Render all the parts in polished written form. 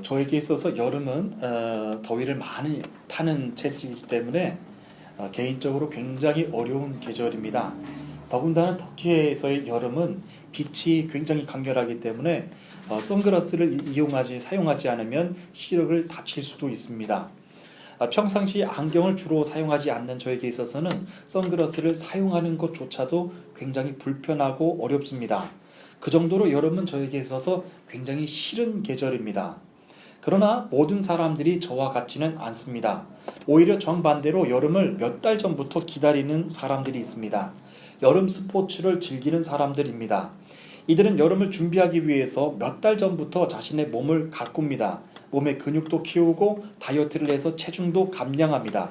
저에게 있어서 여름은 더위를 많이 타는 체질이기 때문에 개인적으로 굉장히 어려운 계절입니다. 더군다나 터키에서의 여름은 빛이 굉장히 강렬하기 때문에 선글라스를 사용하지 않으면 시력을 다칠 수도 있습니다. 평상시 안경을 주로 사용하지 않는 저에게 있어서는 선글라스를 사용하는 것조차도 굉장히 불편하고 어렵습니다. 그 정도로 여름은 저에게 있어서 굉장히 싫은 계절입니다. 그러나 모든 사람들이 저와 같지는 않습니다. 오히려 정반대로 여름을 몇 달 전부터 기다리는 사람들이 있습니다. 여름 스포츠를 즐기는 사람들입니다. 이들은 여름을 준비하기 위해서 몇 달 전부터 자신의 몸을 가꿉니다. 몸의 근육도 키우고 다이어트를 해서 체중도 감량합니다.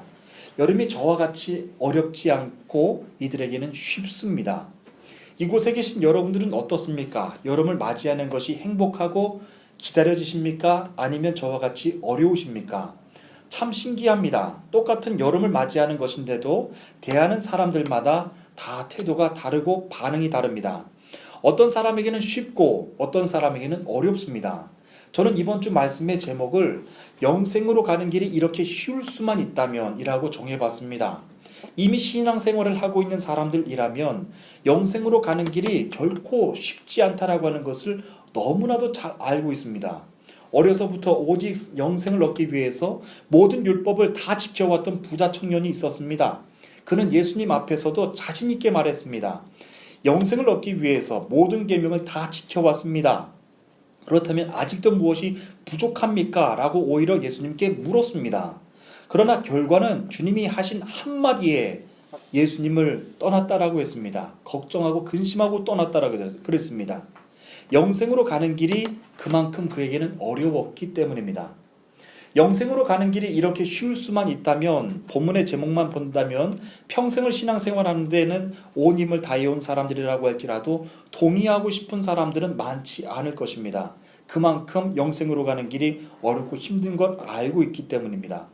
여름이 저와 같이 어렵지 않고 이들에게는 쉽습니다. 이곳에 계신 여러분들은 어떻습니까? 여름을 맞이하는 것이 행복하고 기다려지십니까? 아니면 저와 같이 어려우십니까? 참 신기합니다. 똑같은 여름을 맞이하는 것인데도 대하는 사람들마다 다 태도가 다르고 반응이 다릅니다. 어떤 사람에게는 쉽고 어떤 사람에게는 어렵습니다. 저는 이번 주 말씀의 제목을 영생으로 가는 길이 이렇게 쉬울 수만 있다면 이라고 정해봤습니다. 이미 신앙생활을 하고 있는 사람들이라면 영생으로 가는 길이 결코 쉽지 않다라고 하는 것을 너무나도 잘 알고 있습니다. 어려서부터 오직 영생을 얻기 위해서 모든 율법을 다 지켜왔던 부자 청년이 있었습니다. 그는 예수님 앞에서도 자신 있게 말했습니다. 영생을 얻기 위해서 모든 계명을 다 지켜왔습니다. 그렇다면 아직도 무엇이 부족합니까? 라고 오히려 예수님께 물었습니다. 그러나 결과는 주님이 하신 한마디에 예수님을 떠났다라고 했습니다. 걱정하고 근심하고 떠났다라고 그랬습니다. 영생으로 가는 길이 그만큼 그에게는 어려웠기 때문입니다. 영생으로 가는 길이 이렇게 쉬울 수만 있다면, 본문의 제목만 본다면 평생을 신앙생활하는 데는 온 힘을 다해온 사람들이라고 할지라도 동의하고 싶은 사람들은 많지 않을 것입니다. 그만큼 영생으로 가는 길이 어렵고 힘든 걸 알고 있기 때문입니다.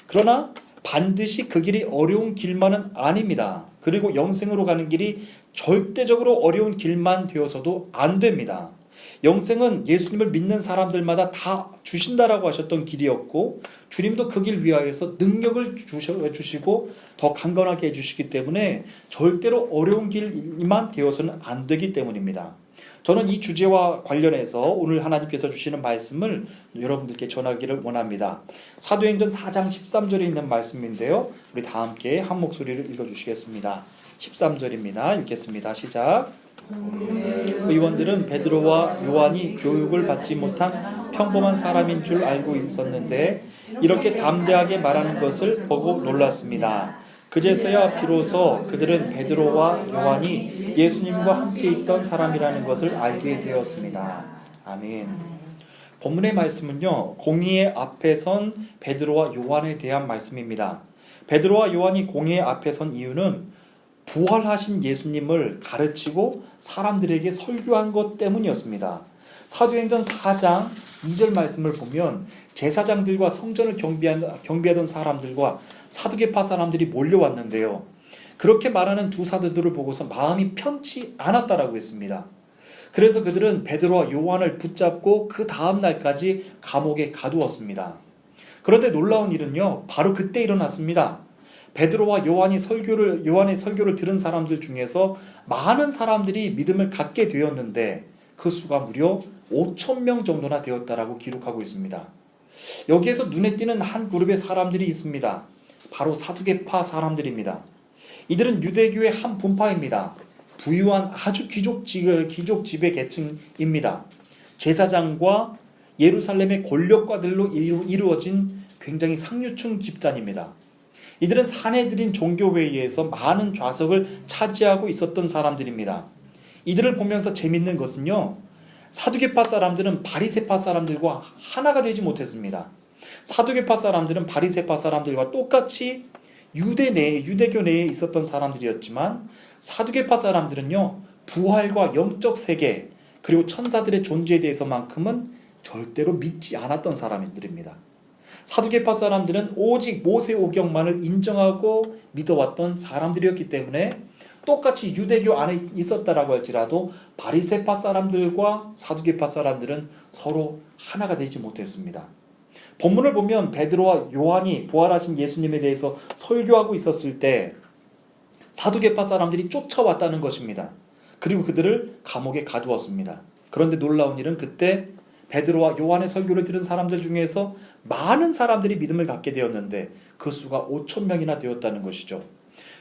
그러나 반드시 그 길이 어려운 길만은 아닙니다. 그리고 영생으로 가는 길이 절대적으로 어려운 길만 되어서도 안 됩니다. 영생은 예수님을 믿는 사람들마다 다 주신다라고 하셨던 길이었고, 주님도 그 길 위하여서 능력을 주시고 더 강건하게 해주시기 때문에 절대로 어려운 길만 되어서는 안 되기 때문입니다. 저는 이 주제와 관련해서 오늘 하나님께서 주시는 말씀을 여러분들께 전하기를 원합니다. 사도행전 4장 13절에 있는 말씀인데요, 우리 다 함께 한 목소리를 읽어주시겠습니다. 13절입니다. 읽겠습니다. 시작. 의원들은 베드로와 요한이 교육을 받지 못한 평범한 사람인 줄 알고 있었는데 이렇게 담대하게 말하는 것을 보고 놀랐습니다. 그제서야 비로소 그들은 베드로와 요한이 예수님과 함께 있던 사람이라는 것을 알게 되었습니다. 아멘. 본문의 말씀은요, 공의의 앞에 선 베드로와 요한에 대한 말씀입니다. 베드로와 요한이 공의의 앞에 선 이유는 부활하신 예수님을 가르치고 사람들에게 설교한 것 때문이었습니다. 사도행전 4장 2절 말씀을 보면 제사장들과 성전을 경비하던 사람들과 사두개파 사람들이 몰려왔는데요, 그렇게 말하는 두 사도들을 보고서 마음이 편치 않았다라고 했습니다. 그래서 그들은 베드로와 요한을 붙잡고 그 다음 날까지 감옥에 가두었습니다. 그런데 놀라운 일은요, 바로 그때 일어났습니다. 베드로와 요한의 설교를 들은 사람들 중에서 많은 사람들이 믿음을 갖게 되었는데 그 수가 무려 5,000명 정도나 되었다라고 기록하고 있습니다. 여기에서 눈에 띄는 한 그룹의 사람들이 있습니다. 바로 사두개파 사람들입니다. 이들은 유대교의 한 분파입니다. 부유한 아주 귀족 지배 계층입니다. 제사장과 예루살렘의 권력가들로 이루어진 굉장히 상류층 집단입니다. 이들은 사내들인 종교회의에서 많은 좌석을 차지하고 있었던 사람들입니다. 이들을 보면서 재밌는 것은요, 사두개파 사람들은 바리새파 사람들과 하나가 되지 못했습니다. 사두개파 사람들은 바리새파 사람들과 똑같이 유대교 내에 있었던 사람들이었지만, 사두개파 사람들은요, 부활과 영적 세계 그리고 천사들의 존재에 대해서만큼은 절대로 믿지 않았던 사람들입니다. 사두개파 사람들은 오직 모세 오경만을 인정하고 믿어왔던 사람들이었기 때문에 똑같이 유대교 안에 있었다라고 할지라도 바리새파 사람들과 사두개파 사람들은 서로 하나가 되지 못했습니다. 본문을 보면 베드로와 요한이 부활하신 예수님에 대해서 설교하고 있었을 때 사두개파 사람들이 쫓아왔다는 것입니다. 그리고 그들을 감옥에 가두었습니다. 그런데 놀라운 일은 그때 베드로와 요한의 설교를 들은 사람들 중에서 많은 사람들이 믿음을 갖게 되었는데 그 수가 5천 명이나 되었다는 것이죠.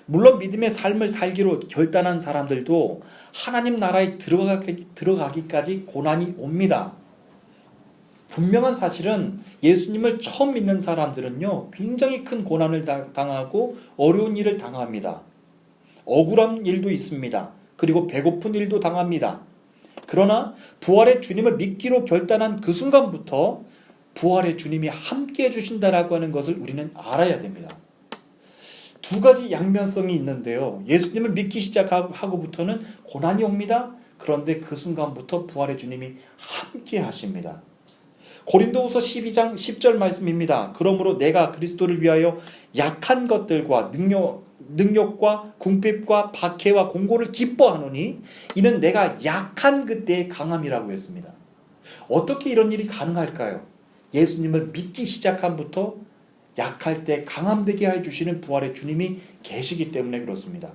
물론 믿음의 삶을 살기로 결단한 사람들도 하나님 나라에 들어가기까지 고난이 옵니다. 분명한 사실은 예수님을 처음 믿는 사람들은요, 굉장히 큰 고난을 당하고 어려운 일을 당합니다. 억울한 일도 있습니다. 그리고 배고픈 일도 당합니다. 그러나 부활의 주님을 믿기로 결단한 그 순간부터 부활의 주님이 함께 해주신다라고 하는 것을 우리는 알아야 됩니다. 두 가지 양면성이 있는데요. 예수님을 믿기 시작하고부터는 고난이 옵니다. 그런데 그 순간부터 부활의 주님이 함께 하십니다. 고린도후서 12장 10절 말씀입니다. 그러므로 내가 그리스도를 위하여 약한 것들과 능력과 궁핍과 박해와 공고를 기뻐하노니 이는 내가 약한 그때의 강함이라고 했습니다. 어떻게 이런 일이 가능할까요? 예수님을 믿기 시작함부터 약할 때 강함되게 해주시는 부활의 주님이 계시기 때문에 그렇습니다.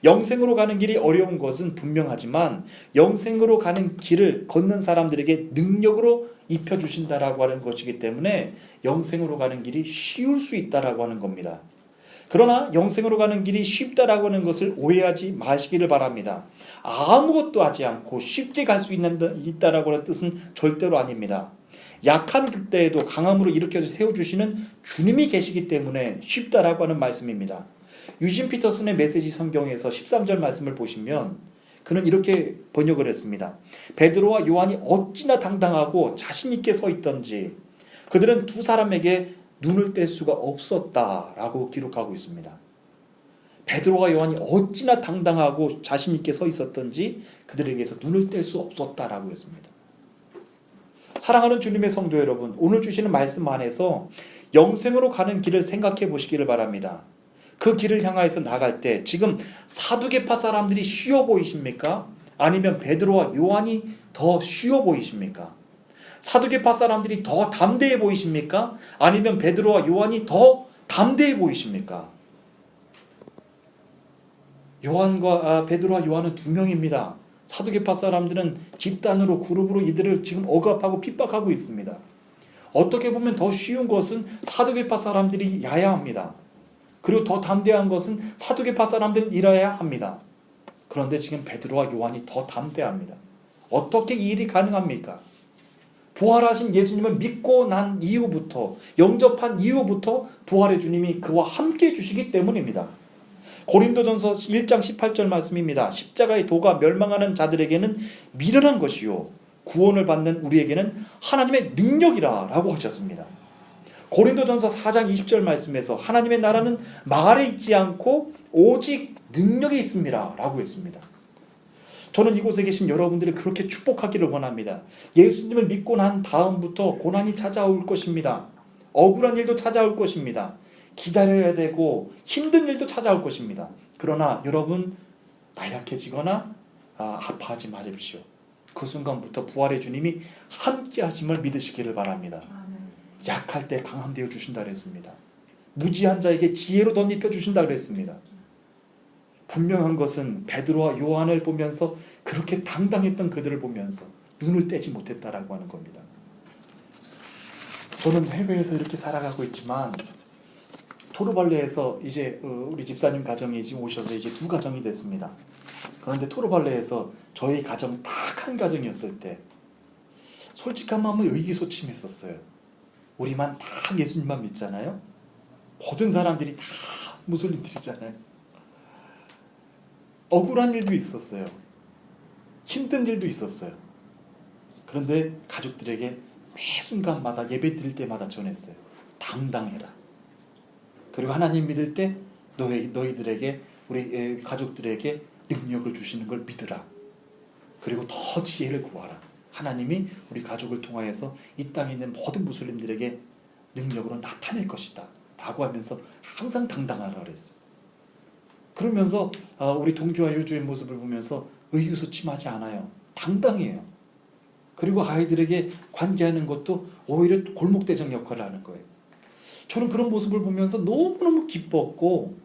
영생으로 가는 길이 어려운 것은 분명하지만 영생으로 가는 길을 걷는 사람들에게 능력으로 입혀주신다라고 하는 것이기 때문에 영생으로 가는 길이 쉬울 수 있다라고 하는 겁니다. 그러나 영생으로 가는 길이 쉽다라고 하는 것을 오해하지 마시기를 바랍니다. 아무것도 하지 않고 쉽게 갈 수 있다라고 하는 뜻은 절대로 아닙니다. 약한 그때에도 강함으로 일으켜 세워주시는 주님이 계시기 때문에 쉽다라고 하는 말씀입니다. 유진 피터슨의 메시지 성경에서 13절 말씀을 보시면 그는 이렇게 번역을 했습니다. 베드로와 요한이 어찌나 당당하고 자신 있게 서 있던지 그들은 두 사람에게 눈을 뗄 수가 없었다라고 기록하고 있습니다. 베드로와 요한이 어찌나 당당하고 자신 있게 서 있었던지 그들에게서 눈을 뗄 수 없었다라고 했습니다. 사랑하는 주님의 성도 여러분, 오늘 주시는 말씀 안에서 영생으로 가는 길을 생각해 보시기를 바랍니다. 그 길을 향하여서 나갈 때 지금 사두개파 사람들이 쉬워 보이십니까? 아니면 베드로와 요한이 더 쉬워 보이십니까? 사두개파 사람들이 더 담대해 보이십니까? 아니면 베드로와 요한이 더 담대해 보이십니까? 베드로와 요한은 두 명입니다. 사두개파 사람들은 집단으로 그룹으로 이들을 지금 억압하고 핍박하고 있습니다. 어떻게 보면 더 쉬운 것은 사두개파 사람들이 야야합니다. 그리고 더 담대한 것은 사두개파 사람들이라야 합니다. 그런데 지금 베드로와 요한이 더 담대합니다. 어떻게 이 일이 가능합니까? 부활하신 예수님을 믿고 난 이후부터, 영접한 이후부터 부활의 주님이 그와 함께 해주시기 때문입니다. 고린도전서 1장 18절 말씀입니다. 십자가의 도가 멸망하는 자들에게는 미련한 것이요 구원을 받는 우리에게는 하나님의 능력이라 라고 하셨습니다. 고린도전서 4장 20절 말씀에서 하나님의 나라는 말에 있지 않고 오직 능력에 있습니다 라고 했습니다. 저는 이곳에 계신 여러분들이 그렇게 축복하기를 원합니다. 예수님을 믿고 난 다음부터 고난이 찾아올 것입니다. 억울한 일도 찾아올 것입니다. 기다려야 되고 힘든 일도 찾아올 것입니다. 그러나 여러분 나약해지거나 아파하지 마십시오. 그 순간부터 부활의 주님이 함께 하심을 믿으시기를 바랍니다. 약할 때 강함 되어 주신다 그랬습니다. 무지한 자에게 지혜로 덧입혀 주신다 그랬습니다. 분명한 것은 베드로와 요한을 보면서 그렇게 당당했던 그들을 보면서 눈을 떼지 못했다라고 하는 겁니다. 저는 해외에서 이렇게 살아가고 있지만 토르발레에서 이제 우리 집사님 가정이 지금 오셔서 이제 두 가정이 됐습니다. 그런데 토르발레에서 저희 가정 딱 한 가정이었을 때 솔직한 마음은 의기소침했었어요. 우리만 다 예수님만 믿잖아요. 모든 사람들이 다 무슬림들이잖아요. 억울한 일도 있었어요. 힘든 일도 있었어요. 그런데 가족들에게 매 순간마다 예배 드릴 때마다 전했어요. 당당해라. 그리고 하나님 믿을 때 너희들에게 우리 가족들에게 능력을 주시는 걸 믿으라. 그리고 더 지혜를 구하라. 하나님이 우리 가족을 통하여서 이 땅에 있는 모든 무슬림들에게 능력으로 나타낼 것이다 라고 하면서 항상 당당하라 그랬어요. 그러면서 우리 동규와 효주의 모습을 보면서 의기소침하지 않아요. 당당해요. 그리고 아이들에게 관계하는 것도 오히려 골목대장 역할을 하는 거예요. 저는 그런 모습을 보면서 너무너무 기뻤고,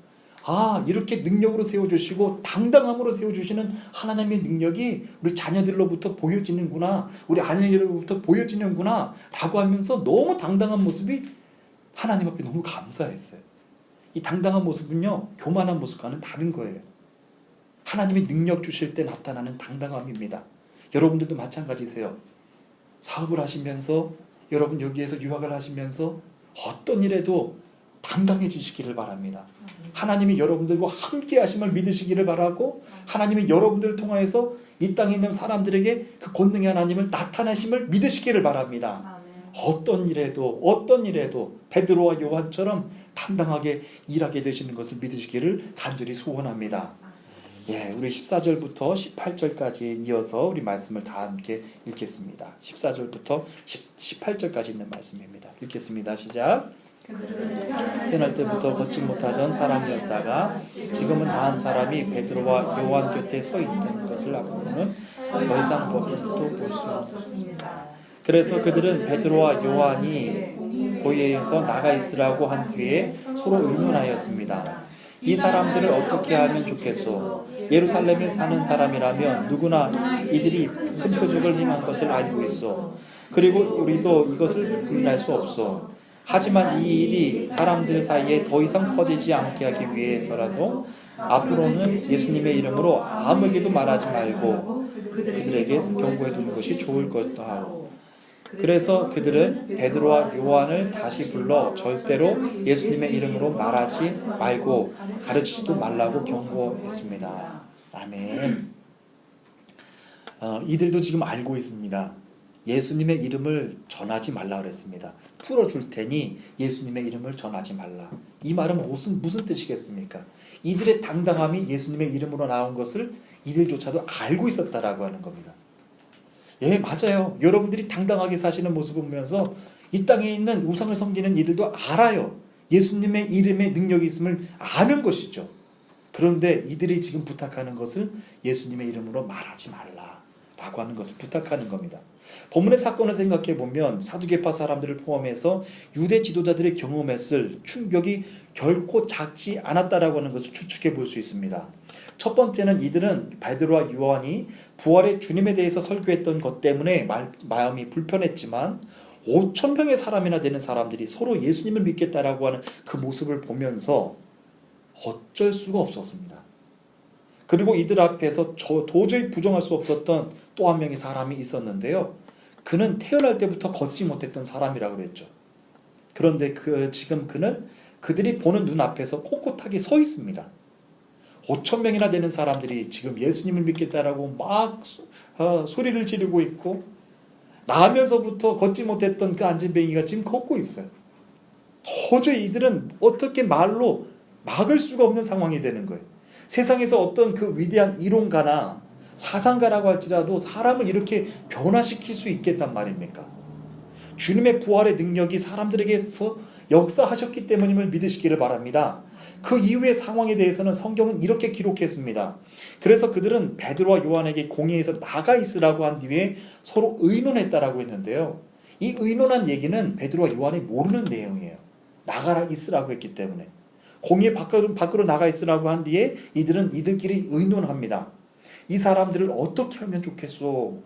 이렇게 능력으로 세워주시고 당당함으로 세워주시는 하나님의 능력이 우리 자녀들로부터 보여지는구나, 우리 아내들로부터 보여지는구나 라고 하면서 너무 당당한 모습이 하나님 앞에 너무 감사했어요. 이 당당한 모습은요, 교만한 모습과는 다른 거예요. 하나님이 능력 주실 때 나타나는 당당함입니다. 여러분들도 마찬가지세요. 사업을 하시면서, 여러분 여기에서 유학을 하시면서 어떤 일에도 당당해지시기를 바랍니다. 하나님이 여러분들과 함께 하심을 믿으시기를 바라고, 하나님이 여러분들을 통하여서 이 땅에 있는 사람들에게 그 권능의 하나님을 나타내심을 믿으시기를 바랍니다. 어떤 일에도 베드로와 요한처럼 당당하게 일하게 되시는 것을 믿으시기를 간절히 소원합니다. 우리 14절부터 18절까지 이어서 우리 말씀을 다 함께 읽겠습니다. 14절부터 18절까지 있는 말씀입니다. 읽겠습니다. 시작. 태어날 때부터 걷지 못하던 사람이었다가 지금은 다한 사람이 베드로와 요한 곁에 서 있는 것을 알고는 더 이상 법도 볼 수 없었습니다. 그래서 그들은 베드로와 요한이 고예에서 나가 있으라고 한 뒤에 서로 의논하였습니다. 이 사람들을 어떻게 하면 좋겠소? 예루살렘에 사는 사람이라면 누구나 이들이 큰 표적을 행한 것을 알고 있어. 그리고 우리도 이것을 부인할 수 없어. 하지만 이 일이 사람들 사이에 더 이상 퍼지지 않게 하기 위해서라도 앞으로는 예수님의 이름으로 아무에게도 말하지 말고 그들에게 경고해 두는 것이 좋을 것도 하고. 그래서 그들은 베드로와 요한을 다시 불러 절대로 예수님의 이름으로 말하지 말고 가르치지도 말라고 경고했습니다. 아멘. 이들도 지금 알고 있습니다. 예수님의 이름을 전하지 말라 그랬습니다. 풀어줄 테니 예수님의 이름을 전하지 말라. 이 말은 무슨 뜻이겠습니까? 이들의 당당함이 예수님의 이름으로 나온 것을 이들조차도 알고 있었다라고 하는 겁니다. 맞아요. 여러분들이 당당하게 사시는 모습을 보면서 이 땅에 있는 우상을 섬기는 이들도 알아요. 예수님의 이름에 능력이 있음을 아는 것이죠. 그런데 이들이 지금 부탁하는 것을 예수님의 이름으로 말하지 말라라고 하는 것을 부탁하는 겁니다. 본문의 사건을 생각해 보면 사두개파 사람들을 포함해서 유대 지도자들의 경험했을 충격이 결코 작지 않았다라고 하는 것을 추측해 볼 수 있습니다. 첫 번째는 이들은 베드로와 요한이 부활의 주님에 대해서 설교했던 것 때문에 마음이 불편했지만 5,000명의 사람이나 되는 사람들이 서로 예수님을 믿겠다라고 하는 그 모습을 보면서 어쩔 수가 없었습니다. 그리고 이들 앞에서 도저히 부정할 수 없었던 또 한 명의 사람이 있었는데요. 그는 태어날 때부터 걷지 못했던 사람이라고 그랬죠. 그런데 지금 그는 그들이 보는 눈앞에서 꼿꼿하게 서 있습니다. 5,000명이나 되는 사람들이 지금 예수님을 믿겠다라고 막 소리를 지르고 있고, 나면서부터 걷지 못했던 그 안진뱅이가 지금 걷고 있어요. 도저히 이들은 어떻게 말로 막을 수가 없는 상황이 되는 거예요. 세상에서 어떤 그 위대한 이론가나 사상가라고 할지라도 사람을 이렇게 변화시킬 수 있겠단 말입니까? 주님의 부활의 능력이 사람들에게서 역사하셨기 때문임을 믿으시기를 바랍니다. 그 이후의 상황에 대해서는 성경은 이렇게 기록했습니다. 그래서 그들은 베드로와 요한에게 공회에서 나가 있으라고 한 뒤에 서로 의논했다라고 했는데요. 이 의논한 얘기는 베드로와 요한이 모르는 내용이에요. 나가라 있으라고 했기 때문에. 공회 밖으로 나가 있으라고 한 뒤에 이들은 이들끼리 의논합니다. 이 사람들을 어떻게 하면 좋겠소?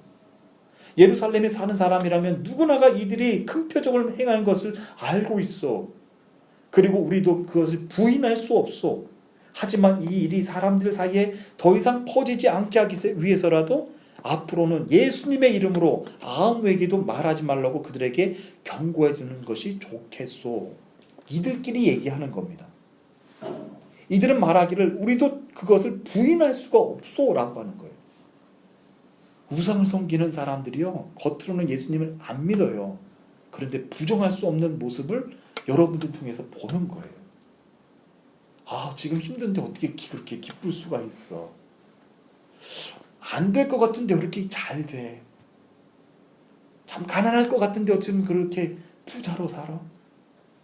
예루살렘에 사는 사람이라면 누구나가 이들이 큰 표적을 행하는 것을 알고 있어. 그리고 우리도 그것을 부인할 수 없어. 하지만 이 일이 사람들 사이에 더 이상 퍼지지 않게 하기 위해서라도 앞으로는 예수님의 이름으로 아무에게도 말하지 말라고 그들에게 경고해 주는 것이 좋겠소. 이들끼리 얘기하는 겁니다. 이들은 말하기를 우리도 그것을 부인할 수가 없소 라고 하는 거예요. 우상을 섬기는 사람들이요, 겉으로는 예수님을 안 믿어요. 그런데 부정할 수 없는 모습을 여러분들 통해서 보는 거예요. 지금 힘든데 어떻게 그렇게 기쁠 수가 있어? 안 될 것 같은데 왜 이렇게 잘 돼? 참 가난할 것 같은데 어쩜 그렇게 부자로 살아?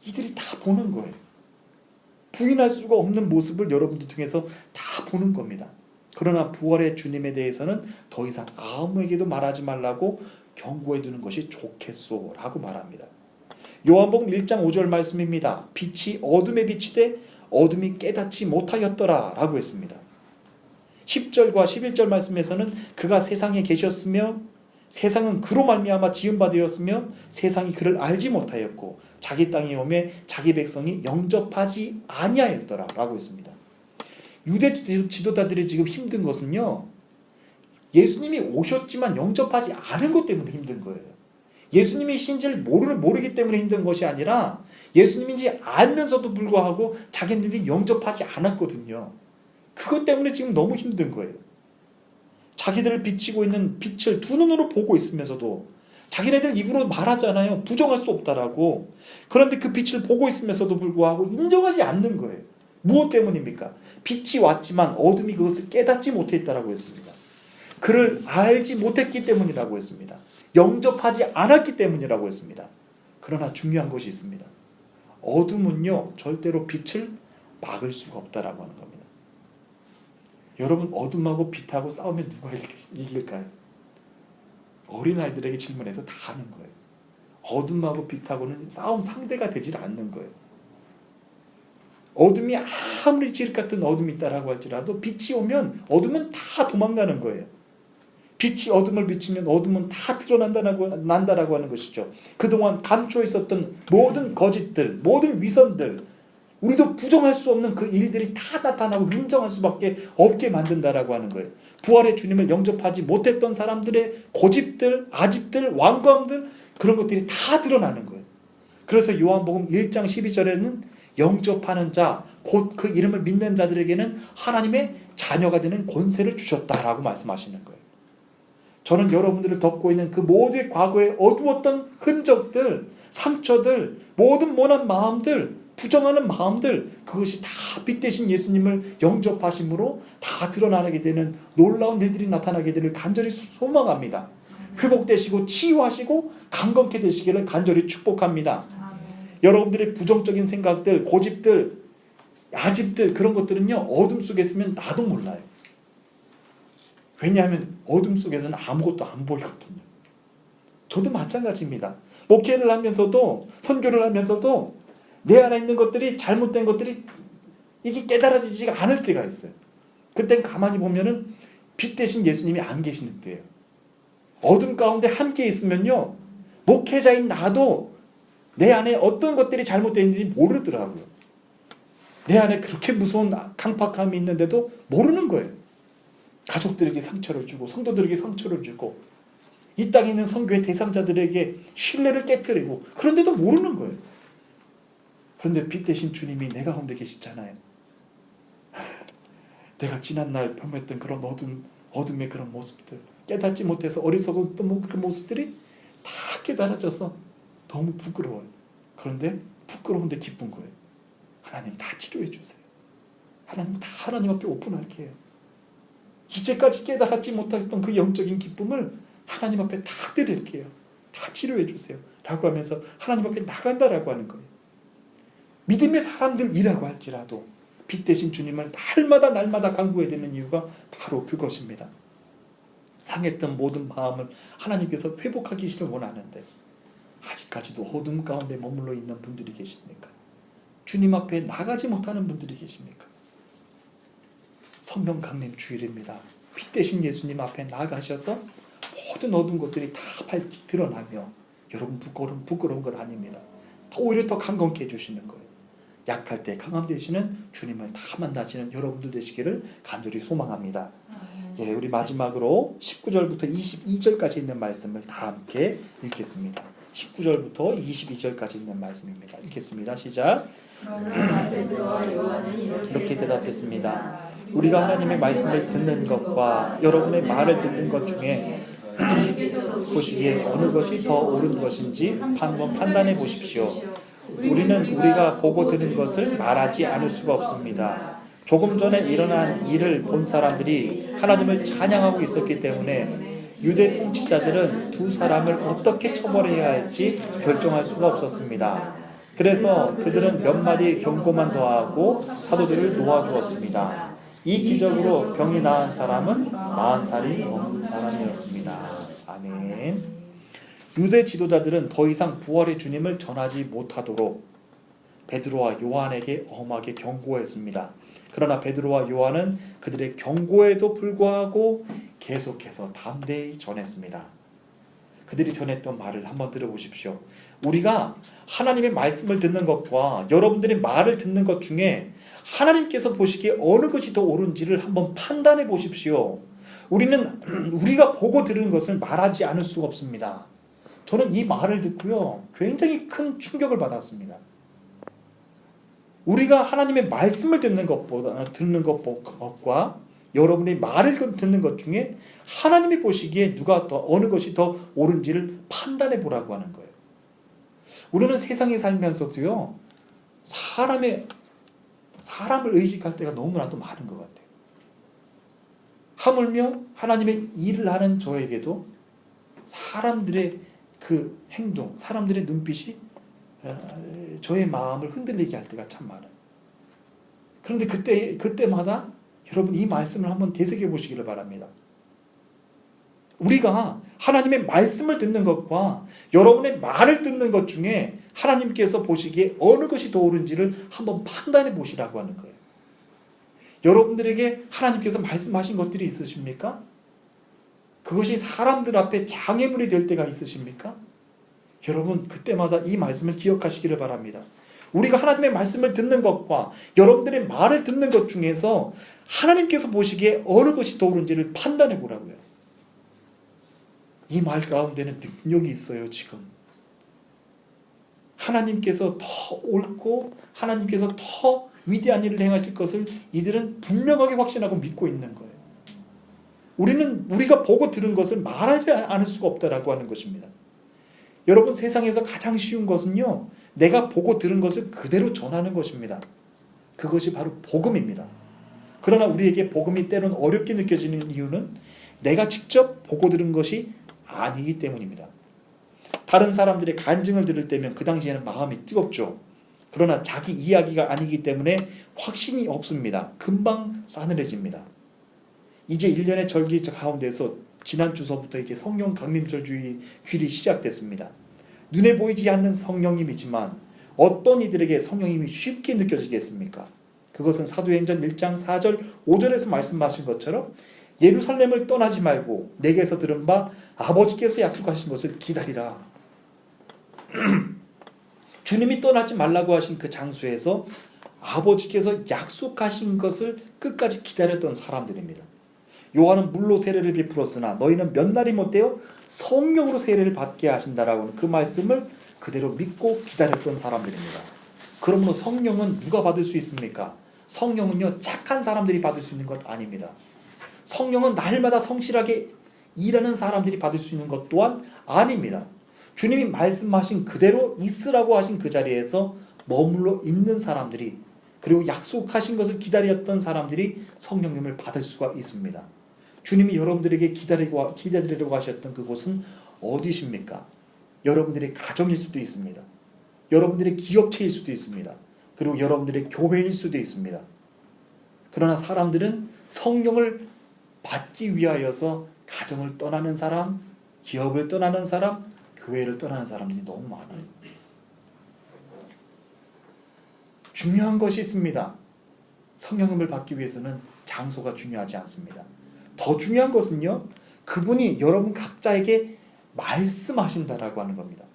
이들이 다 보는 거예요. 부인할 수가 없는 모습을 여러분들 통해서 다 보는 겁니다. 그러나 부활의 주님에 대해서는 더 이상 아무에게도 말하지 말라고 경고해 두는 것이 좋겠소 라고 말합니다. 요한복음 1장 5절 말씀입니다. 빛이 어둠에 비치되 어둠이 깨닫지 못하였더라 라고 했습니다. 10절과 11절 말씀에서는 그가 세상에 계셨으며 세상은 그로 말미암아 지은 바 되었으며 세상이 그를 알지 못하였고 자기 땅에 오매 자기 백성이 영접하지 아니하였더라 라고 했습니다. 유대 지도자들이 지금 힘든 것은요, 예수님이 오셨지만 영접하지 않은 것 때문에 힘든 거예요. 예수님이 신지를 모르기 때문에 힘든 것이 아니라 예수님인지 알면서도 불구하고 자기들이 영접하지 않았거든요. 그것 때문에 지금 너무 힘든 거예요. 자기들을 비치고 있는 빛을 두 눈으로 보고 있으면서도 자기네들 입으로 말하잖아요. 부정할 수 없다라고. 그런데 그 빛을 보고 있으면서도 불구하고 인정하지 않는 거예요. 무엇 때문입니까? 빛이 왔지만 어둠이 그것을 깨닫지 못했다라고 했습니다. 그를 알지 못했기 때문이라고 했습니다. 영접하지 않았기 때문이라고 했습니다. 그러나 중요한 것이 있습니다. 어둠은요, 절대로 빛을 막을 수가 없다라고 하는 겁니다. 여러분, 어둠하고 빛하고 싸우면 누가 이길까요? 어린아이들에게 질문해도 다 아는 거예요. 어둠하고 빛하고는 싸움 상대가 되질 않는 거예요. 어둠이 아무리 지륵 같은 어둠이 있다라고 할지라도 빛이 오면 어둠은 다 도망가는 거예요. 빛이 어둠을 비치면 어둠은 다 드러난다라고 하는 것이죠. 그동안 감춰 있었던 모든 거짓들, 모든 위선들, 우리도 부정할 수 없는 그 일들이 다 나타나고 인정할 수밖에 없게 만든다라고 하는 거예요. 부활의 주님을 영접하지 못했던 사람들의 고집들, 아집들, 완고함들, 그런 것들이 다 드러나는 거예요. 그래서 요한복음 1장 12절에는 영접하는 자, 곧 그 이름을 믿는 자들에게는 하나님의 자녀가 되는 권세를 주셨다라고 말씀하시는 거예요. 저는 여러분들을 덮고 있는 그 모두의 과거에 어두웠던 흔적들, 상처들, 모든 모난 마음들, 부정하는 마음들, 그것이 다 빛 대신 예수님을 영접하심으로 다 드러나게 되는 놀라운 일들이 나타나게 되는 간절히 소망합니다. 회복되시고 치유하시고 강건케 되시기를 간절히 축복합니다. 여러분들의 부정적인 생각들, 고집들, 아집들, 그런 것들은요, 어둠 속에 있으면 나도 몰라요. 왜냐하면 어둠 속에서는 아무것도 안 보이거든요. 저도 마찬가지입니다. 목회를 하면서도, 선교를 하면서도 내 안에 있는 것들이, 잘못된 것들이 이게 깨달아지지가 않을 때가 있어요. 그땐 가만히 보면은 빛 대신 예수님이 안 계시는 때예요. 어둠 가운데 함께 있으면요, 목회자인 나도 내 안에 어떤 것들이 잘못되어 있는지 모르더라고요. 내 안에 그렇게 무서운 강팍함이 있는데도 모르는 거예요. 가족들에게 상처를 주고 성도들에게 상처를 주고 이 땅에 있는 선교의 대상자들에게 신뢰를 깨트리고, 그런데도 모르는 거예요. 그런데 빛 대신 주님이 내 가운데 계시잖아요. 내가 지난날 범했던 그런 어둠의 그런 모습들, 깨닫지 못해서 어리석었던 그 모습들이 다 깨달아져서 너무 부끄러워요. 그런데 부끄러운데 기쁜 거예요. 하나님 다 치료해 주세요. 하나님 다 하나님 앞에 오픈할게요. 이제까지 깨달았지 못했던 그 영적인 기쁨을 하나님 앞에 다 드릴게요. 다 치료해 주세요. 라고 하면서 하나님 앞에 나간다라고 하는 거예요. 믿음의 사람들이라고 할지라도 빛 대신 주님을 날마다 간구해야 되는 이유가 바로 그것입니다. 상했던 모든 마음을 하나님께서 회복하기를 원하는데 아직까지도 어둠 가운데 머물러 있는 분들이 계십니까? 주님 앞에 나가지 못하는 분들이 계십니까? 성령 강림 주일입니다. 빛 대신 예수님 앞에 나가셔서 모든 어두운 것들이 다 밝히 드러나며, 여러분 부끄러운 것 아닙니다. 오히려 더 강건케 해주시는 거예요. 약할 때 강함 되시는 주님을 다 만나시는 여러분들 되시기를 간절히 소망합니다. 예, 우리 마지막으로 19절부터 22절까지 있는 말씀을 다 함께 읽겠습니다. 19절부터 22절까지 있는 말씀입니다. 읽겠습니다. 시작. 이렇게 대답했습니다. 우리가 하나님의 말씀을 듣는 것과 여러분의 말을 듣는 것 중에 보시기에 어느 것이 더 옳은 것인지 한번 판단해 보십시오. 우리는 우리가 보고 들은 것을 말하지 않을 수가 없습니다. 조금 전에 일어난 일을 본 사람들이 하나님을 찬양하고 있었기 때문에 유대 통치자들은 두 사람을 어떻게 처벌해야 할지 결정할 수가 없었습니다. 그래서 그들은 몇 마디 경고만 더하고 사도들을 놓아주었습니다. 이 기적으로 병이 나은 사람은 40살이 넘은 사람이었습니다. 아멘. 유대 지도자들은 더 이상 부활의 주님을 전하지 못하도록 베드로와 요한에게 엄하게 경고했습니다. 그러나 베드로와 요한은 그들의 경고에도 불구하고 계속해서 담대히 전했습니다. 그들이 전했던 말을 한번 들어보십시오. 우리가 하나님의 말씀을 듣는 것과 여러분들의 말을 듣는 것 중에 하나님께서 보시기에 어느 것이 더 옳은지를 한번 판단해 보십시오. 우리가 보고 들은 것을 말하지 않을 수가 없습니다. 저는 이 말을 듣고요, 굉장히 큰 충격을 받았습니다. 우리가 하나님의 말씀을 듣는 것과 여러분의 말을 듣는 것 중에 하나님이 보시기에 어느 것이 더 옳은지를 판단해 보라고 하는 거예요. 우리는 세상에 살면서도요, 사람을 의식할 때가 너무나도 많은 것 같아요. 하물며 하나님의 일을 하는 저에게도 사람들의 그 행동, 사람들의 눈빛이 저의 마음을 흔들리게 할 때가 참 많아요. 그런데 그때마다 여러분 이 말씀을 한번 되새겨 보시기를 바랍니다. 우리가 하나님의 말씀을 듣는 것과 여러분의 말을 듣는 것 중에 하나님께서 보시기에 어느 것이 더 옳은지를 한번 판단해 보시라고 하는 거예요. 여러분들에게 하나님께서 말씀하신 것들이 있으십니까? 그것이 사람들 앞에 장애물이 될 때가 있으십니까? 여러분 그때마다 이 말씀을 기억하시기를 바랍니다. 우리가 하나님의 말씀을 듣는 것과 여러분들의 말을 듣는 것 중에서 하나님께서 보시기에 어느 것이 더 옳은지를 판단해 보라고요. 이 말 가운데는 능력이 있어요. 지금 하나님께서 더 옳고 하나님께서 더 위대한 일을 행하실 것을 이들은 분명하게 확신하고 믿고 있는 거예요. 우리가 보고 들은 것을 말하지 않을 수가 없다라고 하는 것입니다. 여러분 세상에서 가장 쉬운 것은요, 내가 보고 들은 것을 그대로 전하는 것입니다. 그것이 바로 복음입니다. 그러나 우리에게 복음이 때론 어렵게 느껴지는 이유는 내가 직접 보고 들은 것이 아니기 때문입니다. 다른 사람들의 간증을 들을 때면 그 당시에는 마음이 뜨겁죠. 그러나 자기 이야기가 아니기 때문에 확신이 없습니다. 금방 싸늘해집니다. 이제 1년의 절기 가운데서 지난 주서부터 이제 성령 강림절 주일이 시작됐습니다. 눈에 보이지 않는 성령님이지만 어떤 이들에게 성령님이 쉽게 느껴지겠습니까? 그것은 사도행전 1장 4절 5절에서 말씀하신 것처럼 예루살렘을 떠나지 말고 내게서 들은 바 아버지께서 약속하신 것을 기다리라. 주님이 떠나지 말라고 하신 그 장소에서 아버지께서 약속하신 것을 끝까지 기다렸던 사람들입니다. 요한은 물로 세례를 베풀었으나 너희는 몇 날이 못되어 성령으로 세례를 받게 하신다라고 하는 그 말씀을 그대로 믿고 기다렸던 사람들입니다. 그러므로 성령은 누가 받을 수 있습니까? 성령은요, 착한 사람들이 받을 수 있는 것 아닙니다. 성령은 날마다 성실하게 일하는 사람들이 받을 수 있는 것 또한 아닙니다. 주님이 말씀하신 그대로 있으라고 하신 그 자리에서 머물러 있는 사람들이, 그리고 약속하신 것을 기다렸던 사람들이 성령님을 받을 수가 있습니다. 주님이 여러분들에게 기다리려고 하셨던 그곳은 어디십니까? 여러분들의 가정일 수도 있습니다. 여러분들의 기업체일 수도 있습니다. 그리고 여러분들의 교회일 수도 있습니다. 그러나 사람들은 성령을 받기 위하여서 가정을 떠나는 사람, 기업을 떠나는 사람, 교회를 떠나는 사람들이 너무 많아요. 중요한 것이 있습니다. 성령님을 받기 위해서는 장소가 중요하지 않습니다. 더 중요한 것은요, 그분이 여러분 각자에게 말씀하신다라고 하는 겁니다.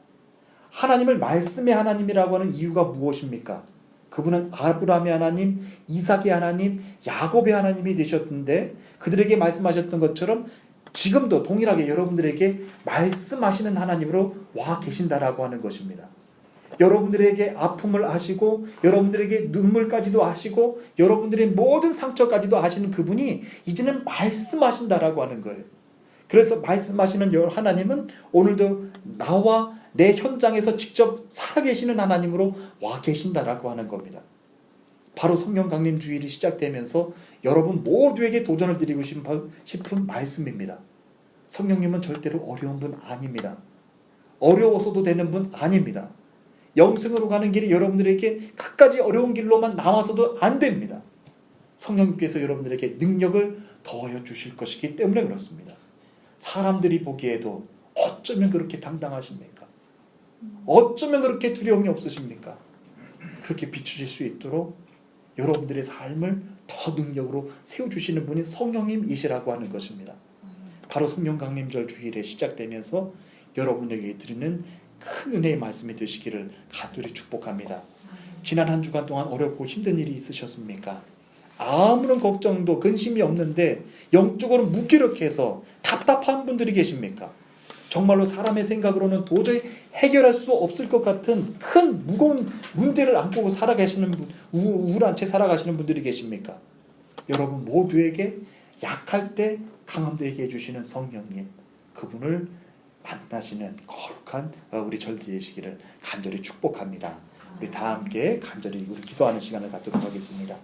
하나님을 말씀의 하나님이라고 하는 이유가 무엇입니까? 그분은 아브라함의 하나님, 이삭의 하나님, 야곱의 하나님이 되셨는데 그들에게 말씀하셨던 것처럼 지금도 동일하게 여러분들에게 말씀하시는 하나님으로 와 계신다라고 하는 것입니다. 여러분들에게 아픔을 아시고 여러분들에게 눈물까지도 아시고 여러분들의 모든 상처까지도 아시는 그분이 이제는 말씀하신다라고 하는 거예요. 그래서 말씀하시는 하나님은 오늘도 나와 내 현장에서 직접 살아계시는 하나님으로 와 계신다라고 하는 겁니다. 바로 성령 강림 주일이 시작되면서 여러분 모두에게 도전을 드리고 싶은 말씀입니다. 성령님은 절대로 어려운 분 아닙니다. 어려워서도 되는 분 아닙니다. 영생으로 가는 길이 여러분들에게 끝까지 어려운 길로만 남아서도 안 됩니다. 성령님께서 여러분들에게 능력을 더하여 주실 것이기 때문에 그렇습니다. 사람들이 보기에도 어쩌면 그렇게 당당하십니까? 어쩌면 그렇게 두려움이 없으십니까? 그렇게 비추실 수 있도록 여러분들의 삶을 더 능력으로 세워주시는 분이 성령님이시라고 하는 것입니다. 바로 성령 강림절 주일에 시작되면서 여러분에게 드리는 큰 은혜의 말씀이 되시기를 간절히 축복합니다. 지난 한 주간 동안 어렵고 힘든 일이 있으셨습니까? 아무런 걱정도 근심이 없는데 영적으로 무기력해서 답답한 분들이 계십니까? 정말로 사람의 생각으로는 도저히 해결할 수 없을 것 같은 큰 무거운 문제를 안고 살아가시는 분, 우울한 채 살아가시는 분들이 계십니까? 여러분 모두에게 약할 때 강함 되게 해주시는 성령님, 그분을 만나시는 거룩한 우리 절기 되시기를 간절히 축복합니다. 우리 다 함께 간절히 우리 기도하는 시간을 갖도록 하겠습니다.